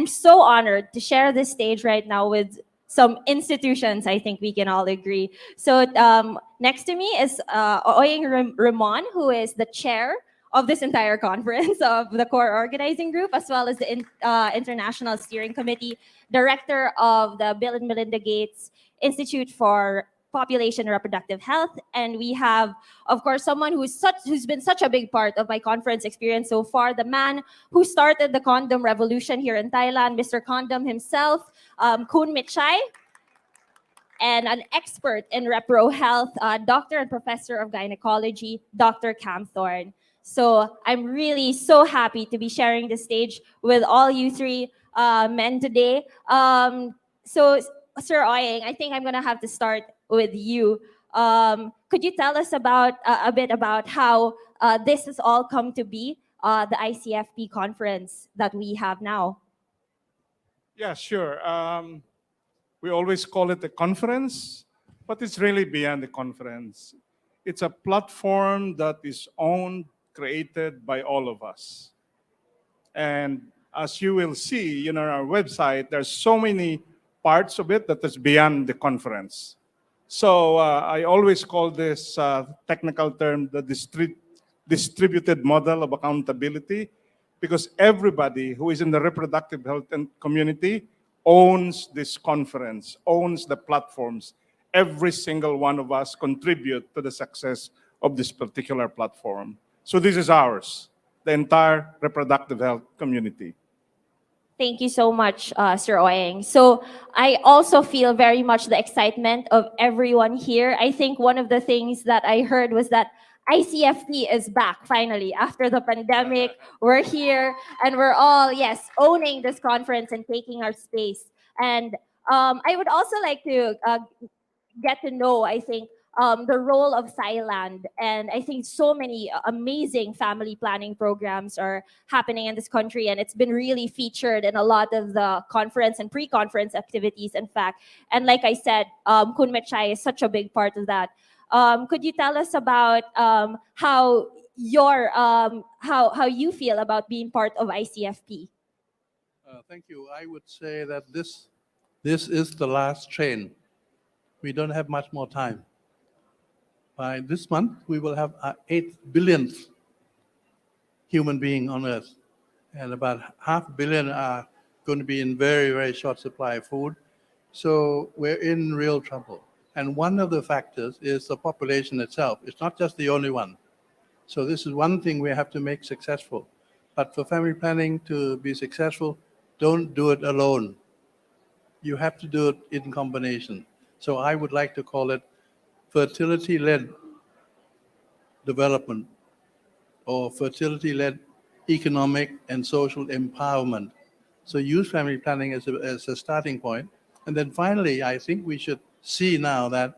I'm so honored to share this stage right now with some institutions. I think we can all agree. So next to me is Oying Rimon, who is the chair of this entire conference of the core organizing group, as well as the International Steering Committee, director of the Bill and Melinda Gates Institute for Population and Reproductive Health. And we have, of course, someone who's been such a big part of my conference experience so far, the man who started the condom revolution here in Thailand, Mr. Condom himself, Khun Mechai, and an expert in repro health, doctor and professor of gynecology, Dr. Kamthorn. So I'm really so happy to be sharing the stage with all you three men today. So, Sir Oying, I think I'm gonna have to start with you. Could you tell us about a bit about how this has all come to be, the ICFP conference that we have now? Yeah, sure. We always call it a conference, but it's really beyond the conference. It's a platform that is owned, created by all of us. And as you will see, on our website, there's so many parts of it that is beyond the conference. So I always call this technical term the distributed model of accountability, because everybody who is in the reproductive health and community owns this conference, owns the platforms. Every single one of us contribute to the success of this particular platform. So this is ours, the entire reproductive health community. Thank you so much, Sir Oying. So I also feel very much the excitement of everyone here. I think one of the things that I heard was that ICFP is back finally after the pandemic. We're here and we're all, yes, owning this conference and taking our space. And I would also like to get to know, I think, the role of Thailand. And I think so many amazing family planning programs are happening in this country. And it's been really featured in a lot of the conference and pre-conference activities, in fact. And like I said, Khun Mechai is such a big part of that. Could you tell us about how you feel about being part of ICFP? Thank you. I would say that this is the last train. We don't have much more time. By this month, we will have 8 billionth human being on Earth. And about 500 million are going to be in very, very short supply of food. So we're in real trouble. And one of the factors is the population itself. It's not just the only one. So this is one thing we have to make successful. But for family planning to be successful, don't do it alone. You have to do it in combination. So I would like to call it fertility-led development or fertility-led economic and social empowerment. So use family planning as a starting point. And then finally, I think we should see now that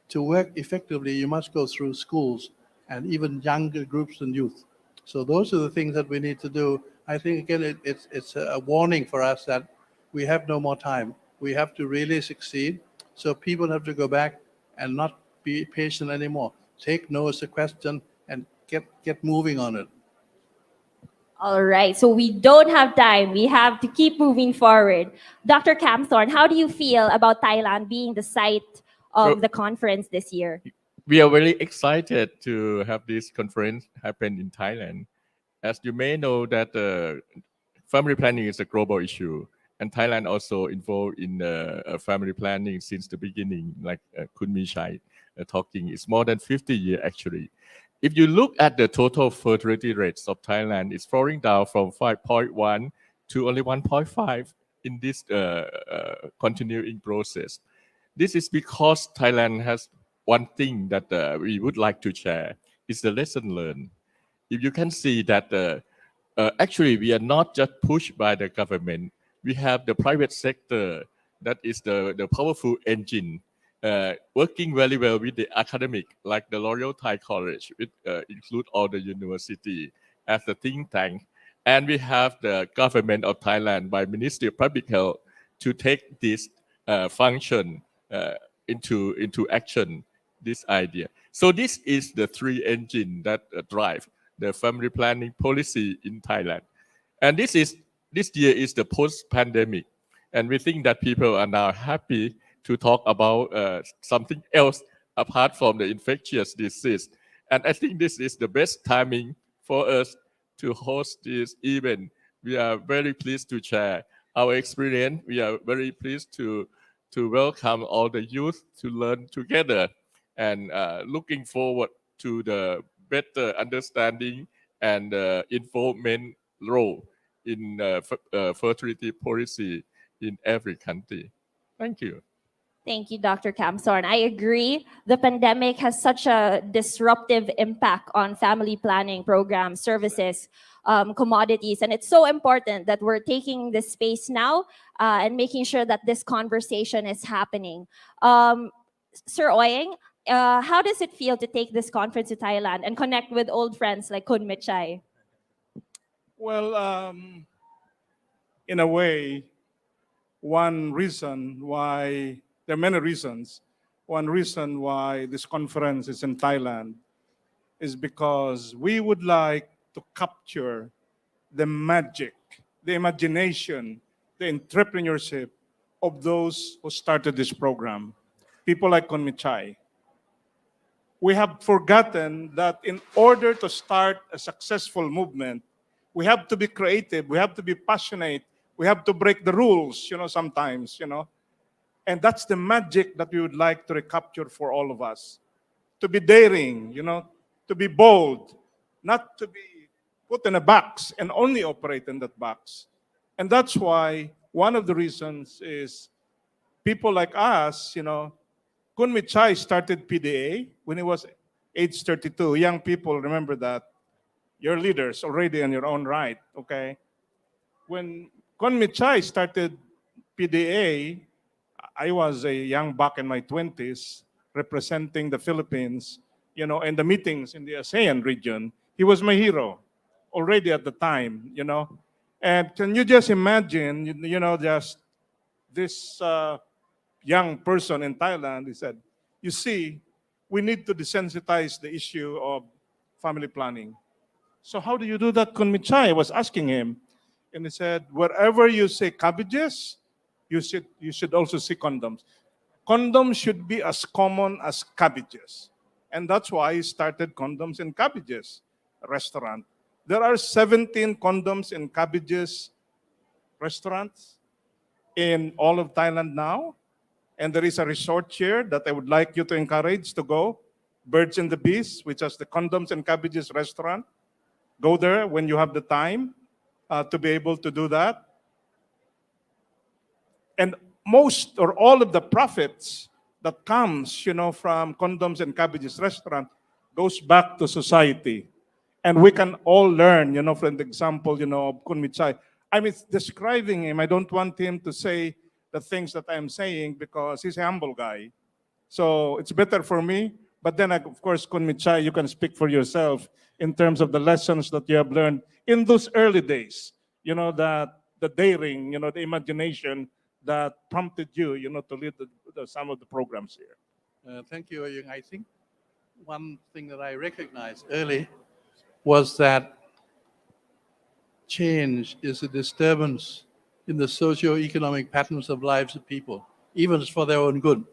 to work effectively, you must go through schools and even younger groups and youth. So those are the things that we need to do. I think, again, it's a warning for us that we have no more time. We have to really succeed. So people have to go back and not be patient anymore. Take no as a question and get moving on it. All right, so we don't have time. We have to keep moving forward. Dr. Kamthorn, how do you feel about Thailand being the site of the conference this year? We are very excited to have this conference happen in Thailand. As you may know that family planning is a global issue, and Thailand also involved in family planning since the beginning, like Khun Mechai talking. It's more than 50 years actually. If you look at the total fertility rates of Thailand, it's falling down from 5.1 to only 1.5 in this continuing process. This is because Thailand has one thing that we would like to share, is the lesson learned. If you can see that actually we are not just pushed by the government, we have the private sector that is the powerful engine working very well with the academic, like the Royal Thai College, which include all the university as the think tank. And we have the government of Thailand by Ministry of Public Health to take this function into action, this idea. So this is the three engine that drive the family planning policy in Thailand. And this is this year is the post-pandemic, and we think that people are now happy to talk about something else apart from the infectious disease. And I think this is the best timing for us to host this event. We are very pleased to share our experience. We are very pleased to welcome all the youth to learn together, and looking forward to the better understanding and involvement role in fertility policy in every country. Thank you. Thank you, Dr. Kamthorn. I agree. The pandemic has such a disruptive impact on family planning programs, services, commodities, and it's so important that we're taking this space now and making sure that this conversation is happening. Sir Oying, how does it feel to take this conference to Thailand and connect with old friends like Khun Mechai? Well, in a way, one reason why, there are many reasons. One reason why this conference is in Thailand is because we would like to capture the magic, the imagination, the entrepreneurship of those who started this program. People like Khun Mechai. We have forgotten that in order to start a successful movement, we have to be creative, we have to be passionate, we have to break the rules, sometimes, And that's the magic that we would like to recapture for all of us. To be daring, to be bold, not to be put in a box and only operate in that box. And that's why one of the reasons is people like us, Khun Mechai started PDA when he was age 32. Young people, remember that. You're leaders already in your own right, okay? When Khun Mechai started PDA, I was a young buck in my 20s representing the Philippines, in the meetings in the ASEAN region. He was my hero already at the time, And can you just imagine, just this young person in Thailand, he said, you see, we need to desensitize the issue of family planning. So how do you do that, Khun Mechai? I was asking him. And he said, wherever you say cabbages, you should also see condoms. Condoms should be as common as cabbages. And that's why he started Condoms and Cabbages restaurant. There are 17 condoms and cabbages restaurants in all of Thailand now. And there is a resort here that I would like you to encourage to go. Birds and the Bees, which is the Condoms and Cabbages restaurant. Go there when you have the time to be able to do that. And most or all of the profits that comes, from Condoms and Cabbages restaurant goes back to society. And we can all learn, from the example, of Khun Mechai. I'm describing him. I don't want him to say the things that I'm saying because he's a humble guy. So it's better for me. But then, of course, Khun Mechai, you can speak for yourself in terms of the lessons that you have learned in those early days. That the daring, the imagination that prompted you, to lead some of the programs here. Thank you, Oying. I think one thing that I recognized early was that change is a disturbance in the socio-economic patterns of lives of people, even for their own good.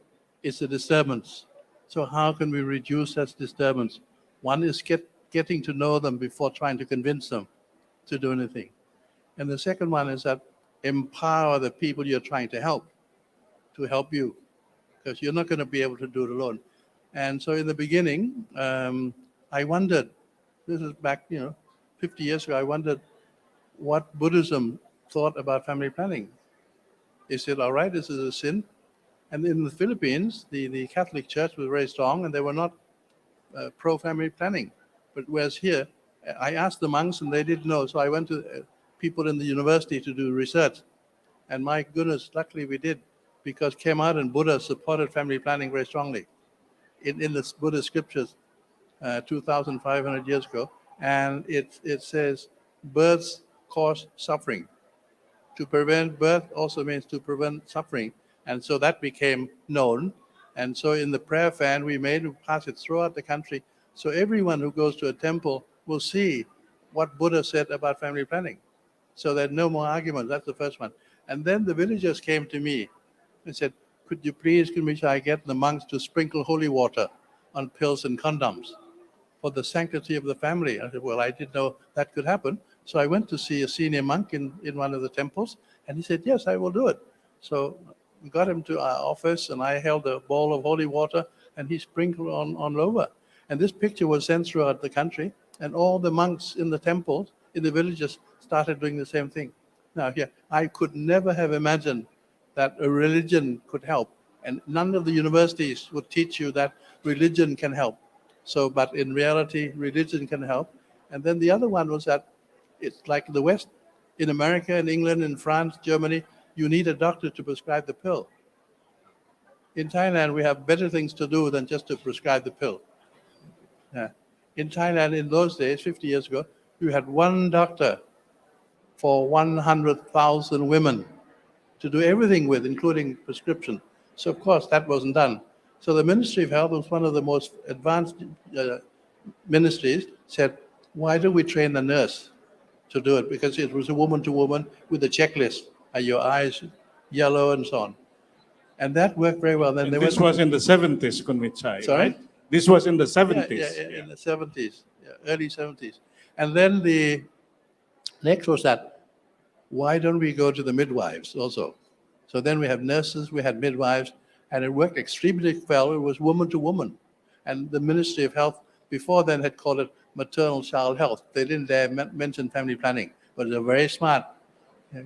It's a disturbance. So how can we reduce that disturbance? One is getting to know them before trying to convince them to do anything. And the second one is that empower the people you're trying to help you, because you're not going to be able to do it alone. And so in the beginning, I wondered, this is back, 50 years ago, I wondered what Buddhism thought about family planning. Is it all right? Is it a sin? And in the Philippines, the Catholic Church was very strong and they were not pro-family planning. But whereas here, I asked the monks and they didn't know. So I went to people in the university to do research. And my goodness, luckily we did, because came out and Buddha supported family planning very strongly in the Buddhist scriptures 2,500 years ago. And it says, births cause suffering. To prevent birth also means to prevent suffering. And so that became known. And so in the prayer fan we pass it throughout the country. So everyone who goes to a temple will see what Buddha said about family planning. So there's no more argument. That's the first one. And then the villagers came to me and said, could you please, Khun Mechai, get the monks to sprinkle holy water on pills and condoms for the sanctity of the family? I said, well, I didn't know that could happen. So I went to see a senior monk in one of the temples, and he said, yes, I will do it. So we got him to our office, and I held a bowl of holy water, and he sprinkled on over. And this picture was sent throughout the country, and all the monks in the temples, in the villages, started doing the same thing. Now, here, I could never have imagined that a religion could help, and none of the universities would teach you that religion can help. So, but in reality, religion can help. And then the other one was that it's like the West, in America, in England, in France, Germany, you need a doctor to prescribe the pill. In Thailand, we have better things to do than just to prescribe the pill. In Thailand, in those days, 50 years ago, you had one doctor for 100,000 women to do everything with, including prescription. So, of course, that wasn't done. So the Ministry of Health was one of the most advanced ministries, said, why don't we train the nurse to do it? Because it was a woman to woman with a checklist. Are your eyes yellow and so on? And that worked very well. Then And they this went, was in the 70s, Khun Mechai, Sorry? right? This was in the yeah, 70s. in the 70s, early 70s. And then the next was that, why don't we go to the midwives also? So then we have nurses, we had midwives, and it worked extremely well. It was woman to woman. And the Ministry of Health before then had called it maternal child health. They didn't dare mention family planning, but they're very smart.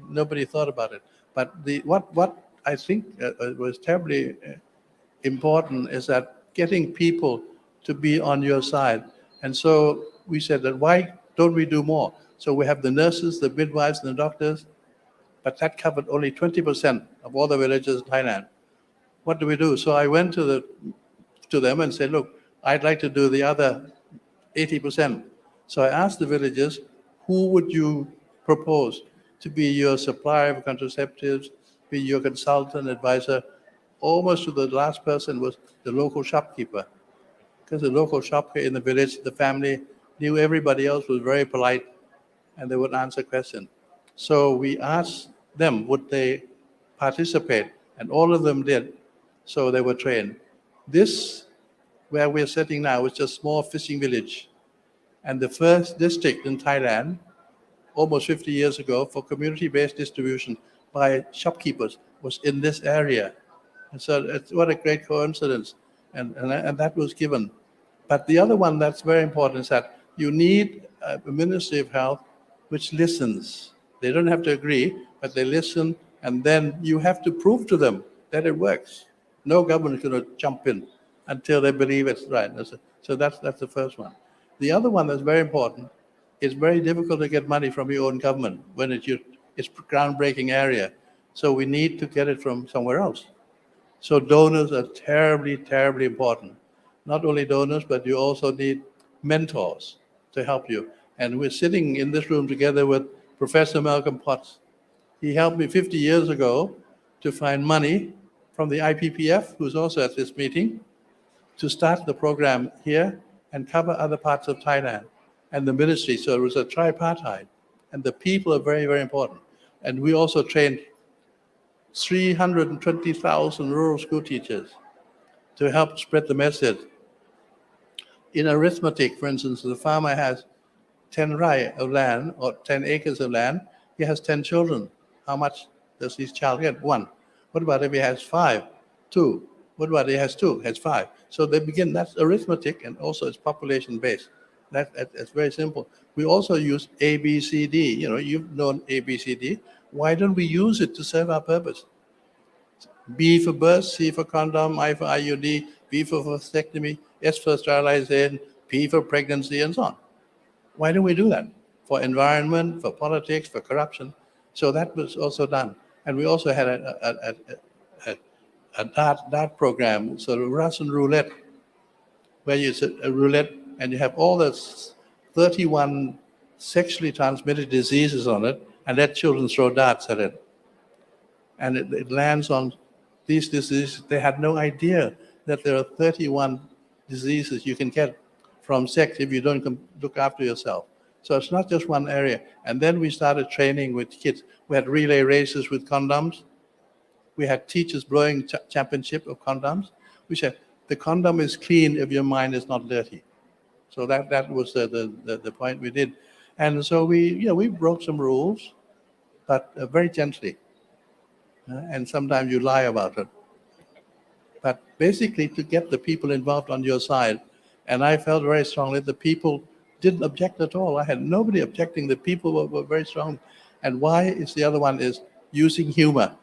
Nobody thought about it. But what I think was terribly important is that getting people to be on your side. And so we said that why don't we do more? So we have the nurses, the midwives, and the doctors, but that covered only 20% of all the villages in Thailand. What do we do? So I went to them and said, look, I'd like to do the other 80%. So I asked the villagers, who would you propose to be your supplier of contraceptives, be your consultant, advisor? Almost to the last person was the local shopkeeper. Because the local shopkeeper in the village, the family knew everybody else, was very polite, and they would answer questions. So we asked them, would they participate? And all of them did. So they were trained. This, where we're sitting now, is just a small fishing village. And the first district in Thailand, almost 50 years ago, for community-based distribution by shopkeepers was in this area. And so what a great coincidence. And that was given. But the other one that's very important is that you need a Ministry of Health which listens. They don't have to agree, but they listen, and then you have to prove to them that it works. No government is going to jump in until they believe it's right. So that's the first one. The other one that's very important, it's very difficult to get money from your own government when it's groundbreaking area. So we need to get it from somewhere else. So donors are terribly, terribly important. Not only donors, but you also need mentors to help you. And we're sitting in this room together with Professor Malcolm Potts. He helped me 50 years ago to find money from the IPPF, who's also at this meeting, to start the program here and cover other parts of Thailand and the ministry. So it was a tripartite. And the people are very, very important. And we also trained 320,000 rural school teachers to help spread the message. In arithmetic, for instance, the farmer has 10 rai of land or 10 acres of land. He has 10 children. How much does his child get? 1. What about if he has 5? 2. What about if he has 2? He has 5. So they begin, that's arithmetic, and also it's population based. That's very simple. We also use ABCD. You've known ABCD. Why don't we use it to serve our purpose? B for birth, C for condom, I for IUD, B for vasectomy, S for sterilization, P for pregnancy, and so on. Why don't we do that? For environment, for politics, for corruption. So that was also done. And we also had a dart program, sort of Russian roulette, where you set a roulette and you have all the 31 sexually transmitted diseases on it, and let children throw darts at it. And it lands on these diseases. They had no idea that there are 31 diseases you can get from sex if you don't look after yourself. So it's not just one area. And then we started training with kids. We had relay races with condoms. We had teachers blowing championship of condoms. We said, the condom is clean if your mind is not dirty. So that was the point we did. And so we broke some rules, but very gently. And sometimes you lie about it. But basically to get the people involved on your side. And I felt very strongly the people didn't object at all. I had nobody objecting. The people were very strong. And why is the other one is using humor.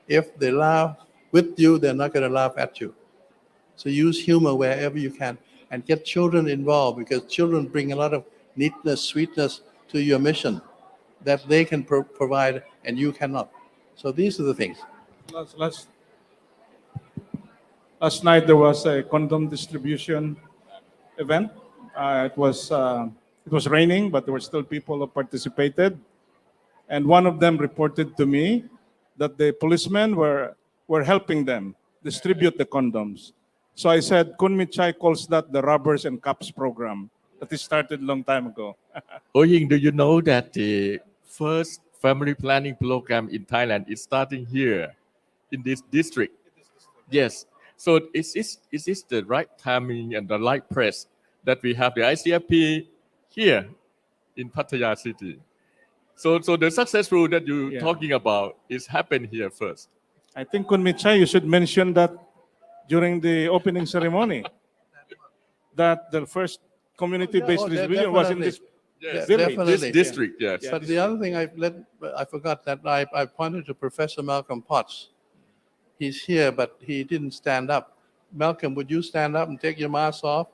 If they laugh with you, they're not going to laugh at you. So use humor wherever you can and get children involved, because children bring a lot of neatness, sweetness to your mission that they can provide and you cannot. So these are the things. Last night there was a condom distribution event. It was raining, but there were still people who participated. And one of them reported to me that the policemen were helping them distribute the condoms. So I said, Khun Mechai calls that the Rubbers and Cups program that is started a long time ago. Oying, do you know that the first family planning program in Thailand is starting here in this district? Yes. So is this the right timing and the right press that we have the ICFP here in Pattaya City? So the successful that you're talking about is happened here first. I think, Khun Mechai, you should mention that during the opening ceremony, that the first community-based distribution was in this Yes, village. definitely. This district, yes. But the other thing I forgot that I pointed to Professor Malcolm Potts. He's here, but he didn't stand up. Malcolm, would you stand up and take your mask off?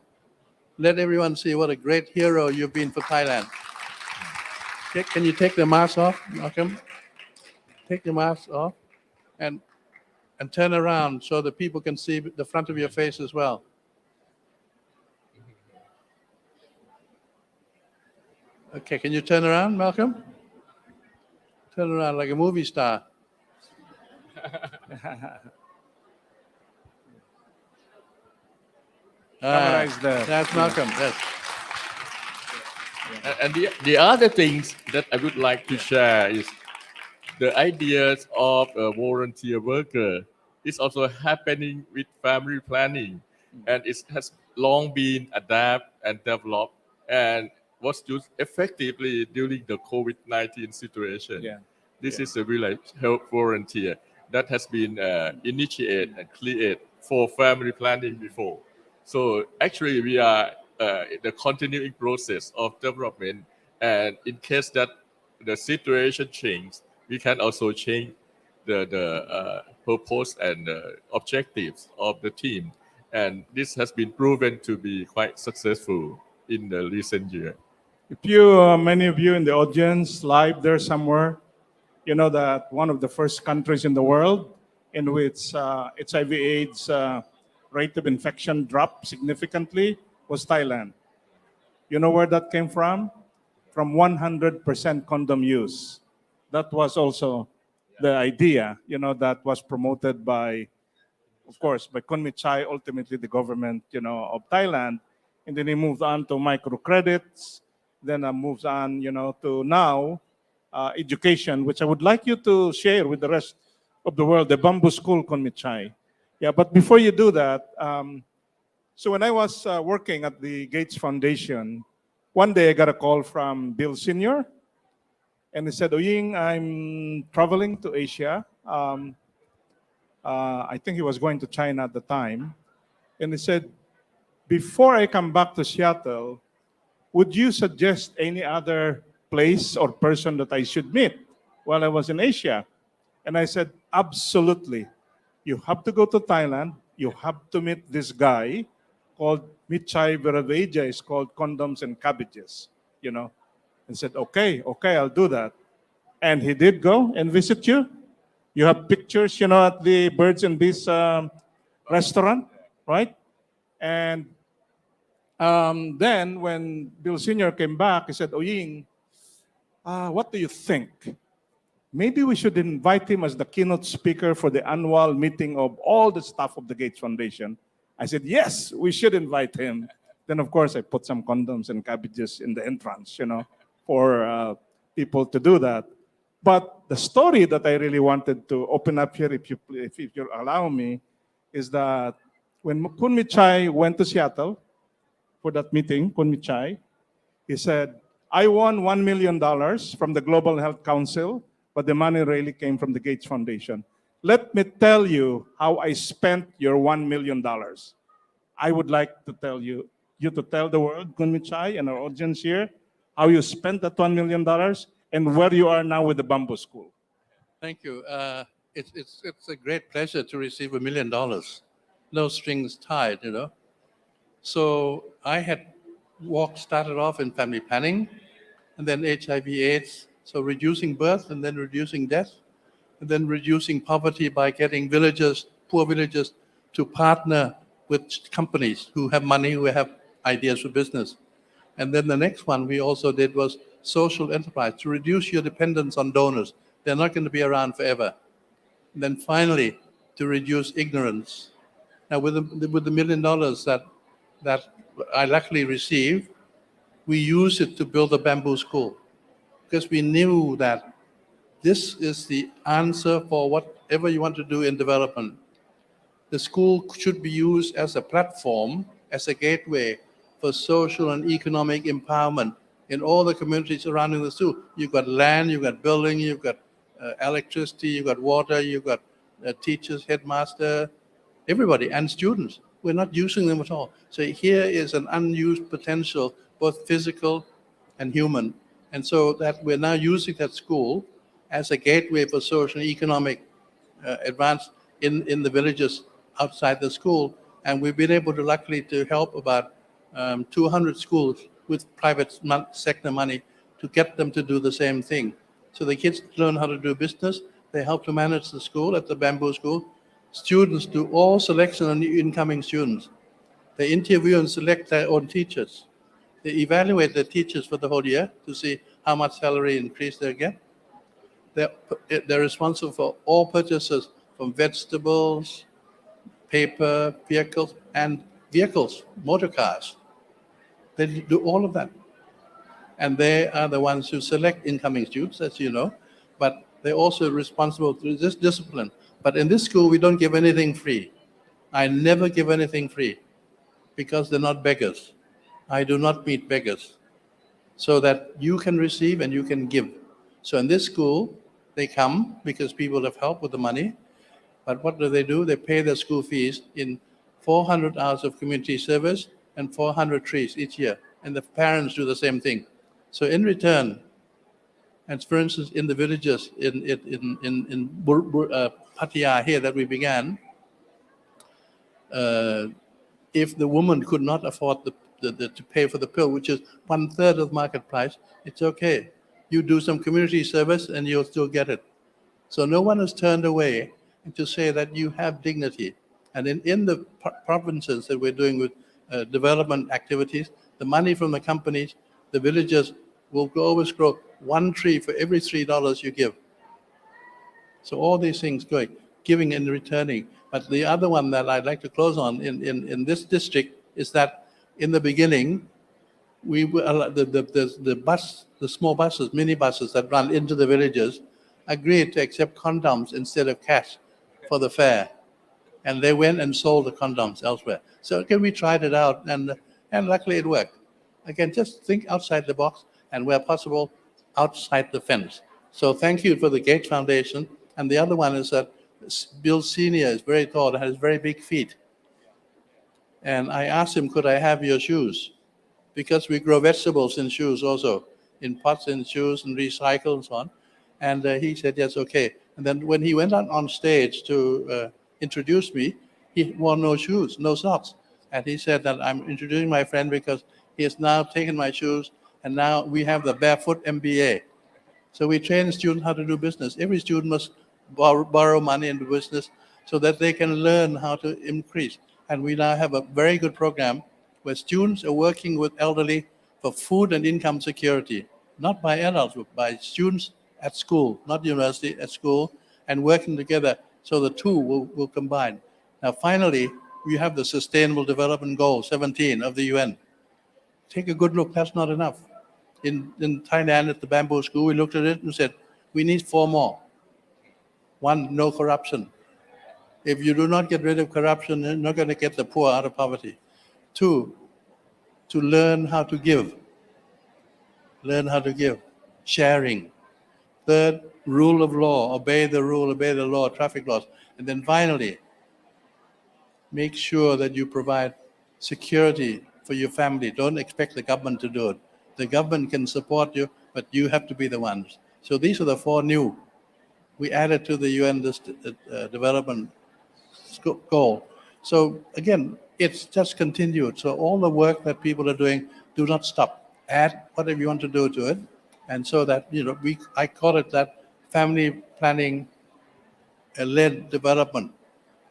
Let everyone see what a great hero you've been for Thailand. Can you take the mask off, Malcolm? Take the mask off and turn around so that people can see the front of your face as well. Okay, can you turn around, Malcolm? Turn around like a movie star. Summarize that. That's Malcolm, yes. And the other things that I would like to share is the ideas of a volunteer worker is also happening with family planning, and it has long been adapted and developed and was used effectively during the COVID-19 situation. Yeah. This is a village health volunteer that has been initiated and created for family planning before. So actually we are the continuing process of development, and in case that the situation changes, we can also change the purpose and objectives of the team. And this has been proven to be quite successful in the recent year. If you, many of you in the audience, live there somewhere, you know that one of the first countries in the world in which HIV/AIDS rate of infection dropped significantly was Thailand. You know where that came from? From 100% condom use. That was also the idea, that was promoted by, of course, by Khun Mechai, ultimately the government, of Thailand. And then he moved on to microcredits, then moves on, to now education, which I would like you to share with the rest of the world, the bamboo school, Khun Mechai. Yeah, but before you do that, so when I was working at the Gates Foundation, one day I got a call from Bill Sr., and he said, Oying, I'm traveling to Asia. I think he was going to China at the time. And he said, before I come back to Seattle, would you suggest any other place or person that I should meet while I was in Asia? And I said, absolutely. You have to go to Thailand. You have to meet this guy called Mechai Viravaidya. It's called Condoms and Cabbages, And said, okay, I'll do that. And he did go and visit you. You have pictures, at the Birds and Bees restaurant, right? And then when Bill Sr. came back, he said, Oying, what do you think? Maybe we should invite him as the keynote speaker for the annual meeting of all the staff of the Gates Foundation. I said, yes, we should invite him. Then, of course, I put some condoms and cabbages in the entrance, for people to do that. But the story that I really wanted to open up here, if you allow me, is that when Khun Mechai went to Seattle for that meeting, Khun Mechai, he said, I won $1 million from the Global Health Council, but the money really came from the Gates Foundation. Let me tell you how I spent your $1 million. I would like to tell you to tell the world, Khun Mechai, and our audience here, how you spent that $1 million and where you are now with the Bamboo School. Thank you. It's a great pleasure to receive $1 million. No strings tied, So I had started off in family planning, and then HIV/AIDS, so reducing birth and then reducing death, and then reducing poverty by getting poor villagers, to partner with companies who have money, who have ideas for business. And then the next one we also did was social enterprise, to reduce your dependence on donors. They're not going to be around forever. And then finally, to reduce ignorance. Now, with the $1 million that I luckily received, we used it to build a bamboo school, because we knew that this is the answer for whatever you want to do in development. The school should be used as a platform, as a gateway for social and economic empowerment in all the communities surrounding the school. You've got land, you've got building, you've got electricity, you've got water, you've got teachers, headmaster, everybody, and students. We're not using them at all. So here is an unused potential, both physical and human. And so that we're now using that school as a gateway for social and economic advance in the villages outside the school. And we've been able to luckily to help about 200 schools with private sector money to get them to do the same thing. So the kids learn how to do business. They help to manage the school at the bamboo school. Students do all selection on the incoming students. They interview and select their own teachers. They evaluate the teachers for the whole year to see how much salary increase they get. They're responsible for all purchases from vegetables, paper, vehicles, motor cars. They do all of that. And they are the ones who select incoming students, as you know, but they're also responsible for this discipline. But in this school, we don't give anything free. I never give anything free, because they're not beggars. I do not meet beggars, so that you can receive and you can give. So in this school, they come because people have helped with the money. But what do? They pay their school fees in 400 hours of community service and 400 trees each year. And the parents do the same thing. So in return, and for instance, in the villages in Pattaya here that we began, if the woman could not afford to pay for the pill, which is 1/3 of market price, it's okay. You do some community service and you'll still get it. So no one is turned away to say that you have dignity. And in the provinces that we're doing with development activities, the money from the companies, the villagers will always grow 1 tree for every $3 you give. So all these things going, giving and returning. But the other one that I'd like to close on in this district is that in the beginning, we were, the small buses, mini buses that run into the villages, agreed to accept condoms instead of cash for the fare. And they went and sold the condoms elsewhere. So again, we tried it out, and luckily it worked. Again, just think outside the box, and where possible, outside the fence. So thank you for the Gates Foundation. And the other one is that Bill Sr. is very tall and has very big feet. And I asked him, could I have your shoes? Because we grow vegetables in shoes also, in pots and shoes and recycle and so on. And he said, yes, okay. And then when he went on stage to introduce me, he wore no shoes, no socks. And he said that I'm introducing my friend because he has now taken my shoes, and now we have the Barefoot MBA. So we train students how to do business. Every student must borrow money into business so that they can learn how to increase. And we now have a very good program where students are working with elderly for food and income security, not by adults, but by students at school, not university, at school, and working together so the two will combine. Now, finally, we have the Sustainable Development Goal 17 of the UN. take a good look. That's not enough. In Thailand, at the bamboo school, we looked at it and said, we need 4 more. 1, no corruption. If you do not get rid of corruption, you're not going to get the poor out of poverty. 2, to learn how to give. Learn how to give. Sharing. 3rd, rule of law. Obey the rule, obey the law, traffic laws. And then finally, make sure that you provide security for your family. Don't expect the government to do it. The government can support you, but you have to be the ones. So these are the 4 new. We added to the UN development goal. So again, it's just continued. So all the work that people are doing, do not stop. Add whatever you want to do to it. And so that, I call it that family planning led development.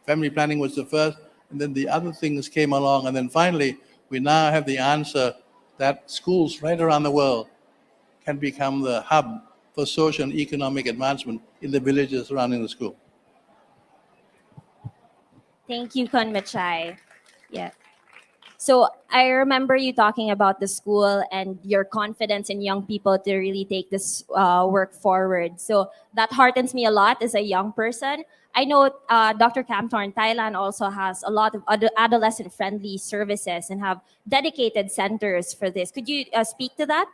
Family planning was the first, and then the other things came along. And then finally, we now have the answer that schools right around the world can become the hub for social and economic advancement in the villages surrounding the school. Thank you, Khun Mechai. Yeah. So I remember you talking about the school and your confidence in young people to really take this work forward. So that heartens me a lot as a young person. I know Dr. Kamthorn, Thailand also has a lot of adolescent-friendly services and have dedicated centers for this. Could you speak to that?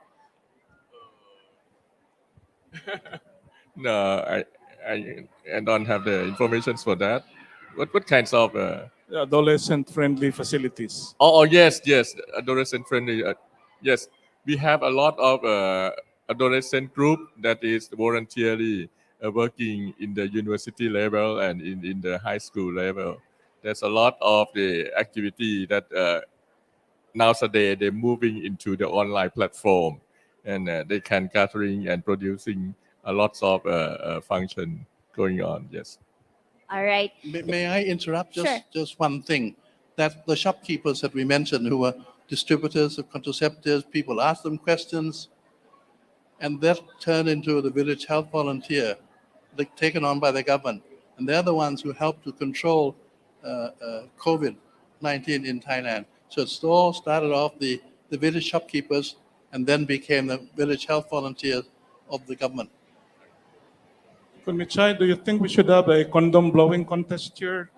No, I don't have the information for that. What kinds of Adolescent-friendly facilities. yes, adolescent friendly. Yes, we have a lot of adolescent group that is voluntarily working in the university level and in the high school level. There's a lot of the activity that nowadays they're moving into the online platform, and they can gathering and producing a lots of function going on. Yes. All right. May I interrupt Sure. just one thing? That the shopkeepers that we mentioned who are distributors of contraceptives, people ask them questions, and that turned into the village health volunteer, taken on by the government. And they're the ones who help to control COVID-19 in Thailand. So it all started off the village shopkeepers and then became the village health volunteers of the government. Khun Mechai, do you think we should have a condom blowing contest here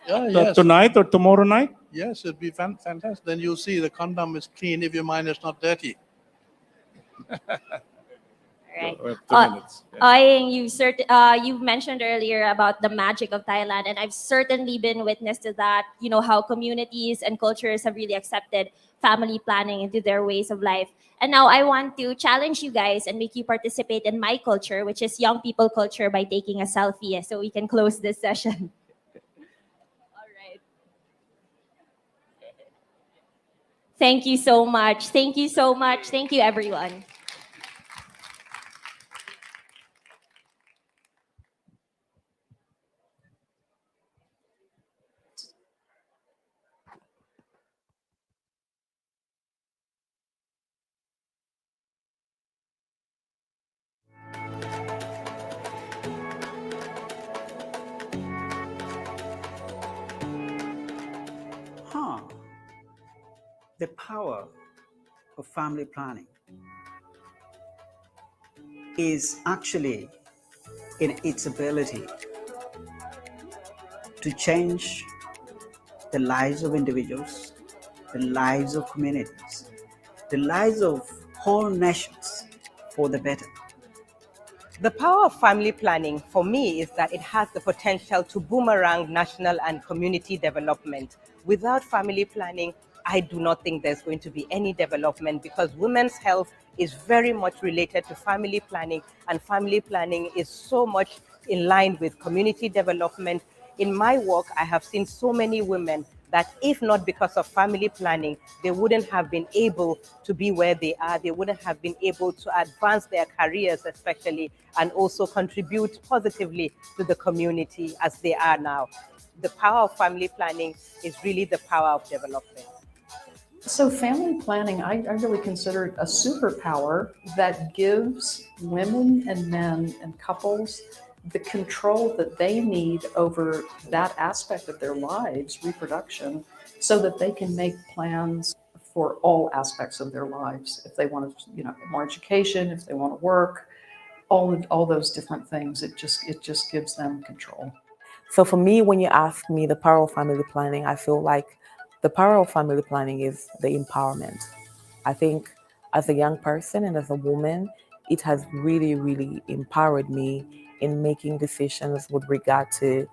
Yes. tonight or tomorrow night? Yes, it'd be fantastic. Then you'll see the condom is clean if your mind is not dirty. All right. We have 2 minutes. Yeah. Oying, you mentioned earlier about the magic of Thailand, and I've certainly been witness to that. You know how communities and cultures have really accepted family planning into their ways of life. And now I want to challenge you guys and make you participate in my culture, which is young people culture, by taking a selfie, so we can close this session. All right. Thank you so much. Thank you so much. Thank you, everyone. The power of family planning is actually in its ability to change the lives of individuals, the lives of communities, the lives of whole nations for the better. The power of family planning for me is that it has the potential to boomerang national and community development. Without family planning, I do not think there's going to be any development, because women's health is very much related to family planning, and family planning is so much in line with community development. In my work, I have seen so many women that if not because of family planning, they wouldn't have been able to be where they are. They wouldn't have been able to advance their careers, especially, and also contribute positively to the community as they are now. The power of family planning is really the power of development. So family planning, I really consider it a superpower that gives women and men and couples the control that they need over that aspect of their lives, reproduction, so that they can make plans for all aspects of their lives. If they want to, more education, if they want to work, all those different things, it just gives them control. So for me, when you ask me the power of family planning, I feel like the power of family planning is the empowerment. I think as a young person and as a woman, it has really, really empowered me in making decisions with regard to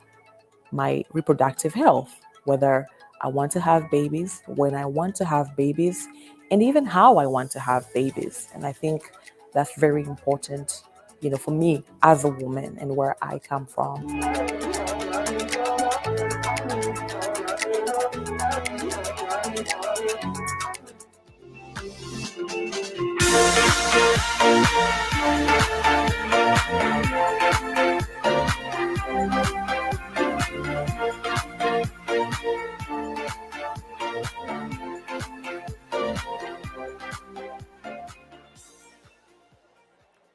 my reproductive health, whether I want to have babies, when I want to have babies, and even how I want to have babies. And I think that's very important, for me as a woman and where I come from.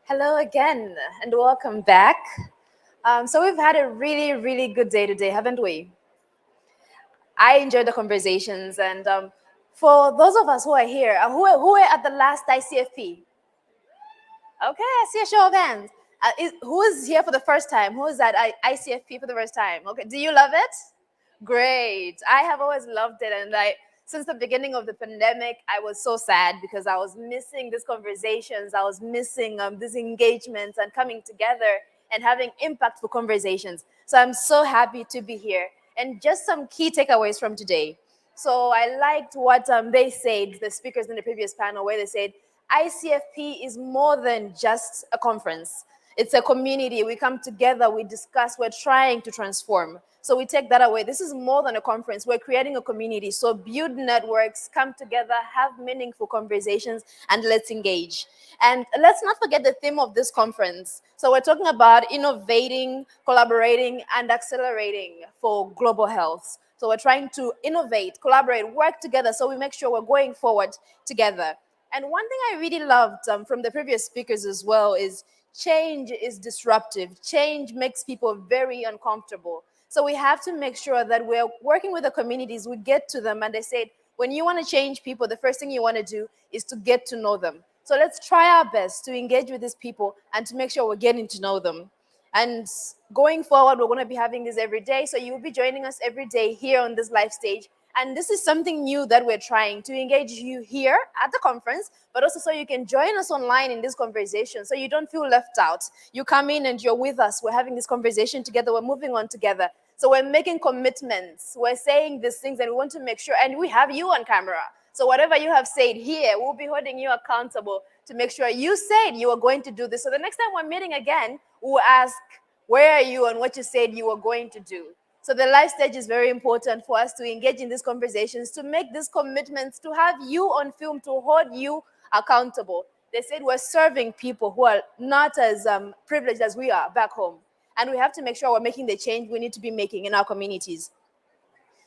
Hello again, and welcome back. So we've had a really, really good day today, haven't we? I enjoyed the conversations, and for those of us who are here, who were at the last ICFP? Okay, I see a show of hands. Who is here for the first time? Who is at ICFP for the first time? Okay, do you love it? Great. I have always loved it, and since the beginning of the pandemic, I was so sad because I was missing these conversations. I was missing these engagements and coming together and having impactful conversations. So I'm so happy to be here. And just some key takeaways from today. So I liked what they said, the speakers in the previous panel, where they said, ICFP is more than just a conference. It's a community. We come together, we discuss, we're trying to transform. So we take that away. This is more than a conference. We're creating a community. So build networks, come together, have meaningful conversations, and let's engage. And let's not forget the theme of this conference. So we're talking about innovating, collaborating, and accelerating for global health. So we're trying to innovate, collaborate, work together so we make sure we're going forward together. And one thing I really loved from the previous speakers as well is change is disruptive. Change makes people very uncomfortable. So we have to make sure that we're working with the communities, we get to them, and they said, when you want to change people, the first thing you want to do is to get to know them. So let's try our best to engage with these people and to make sure we're getting to know them. And going forward, we're going to be having this every day. So you'll be joining us every day here on this live stage. And this is something new that we're trying to engage you here at the conference, but also so you can join us online in this conversation so you don't feel left out. You come in and you're with us. We're having this conversation together. We're moving on together. So we're making commitments. We're saying these things and we want to make sure, and we have you on camera. So whatever you have said here, we'll be holding you accountable to make sure you said you were going to do this. So the next time we're meeting again, we'll ask, where are you and what you said you were going to do? So the live stage is very important for us to engage in these conversations, to make these commitments, to have you on film, to hold you accountable. They said we're serving people who are not as privileged as we are back home. And we have to make sure we're making the change we need to be making in our communities.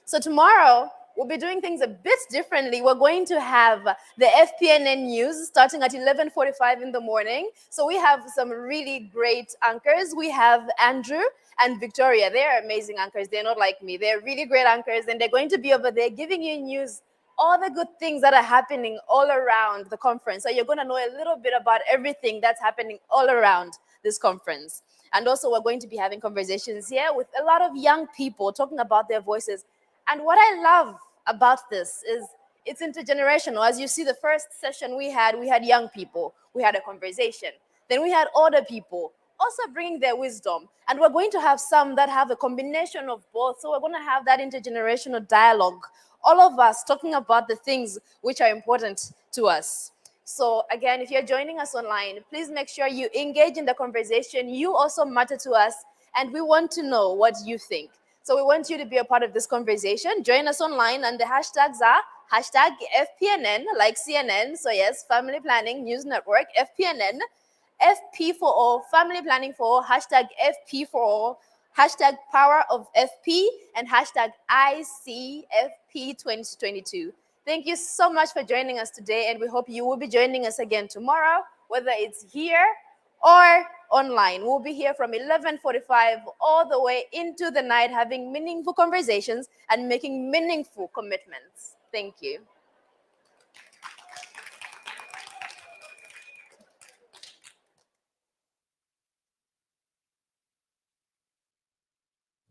So tomorrow, we'll be doing things a bit differently. We're going to have the FPNN news starting at 11:45 in the morning. So we have some really great anchors. We have Andrew and Victoria. They're amazing anchors. They're not like me. They're really great anchors, and they're going to be over there giving you news, all the good things that are happening all around the conference. So you're going to know a little bit about everything that's happening all around this conference. And also, we're going to be having conversations here with a lot of young people talking about their voices. And what I love about this is it's intergenerational. As you see, the first session we had young people. We had a conversation. Then we had older people also bringing their wisdom. And we're going to have some that have a combination of both. So we're going to have that intergenerational dialogue. All of us talking about the things which are important to us. So again, if you're joining us online, please make sure you engage in the conversation. You also matter to us, and we want to know what you think. So we want you to be a part of this conversation. Join us online, and the hashtags are hashtag FPNN, like CNN. So yes, Family Planning News Network, FPNN, FP for all, Family Planning for all, hashtag FP for all, hashtag Power of FP, and hashtag ICFP2022. Thank you so much for joining us today, and we hope you will be joining us again tomorrow, whether it's here or online. We'll be here from 11:45 all the way into the night, having meaningful conversations and making meaningful commitments. Thank you.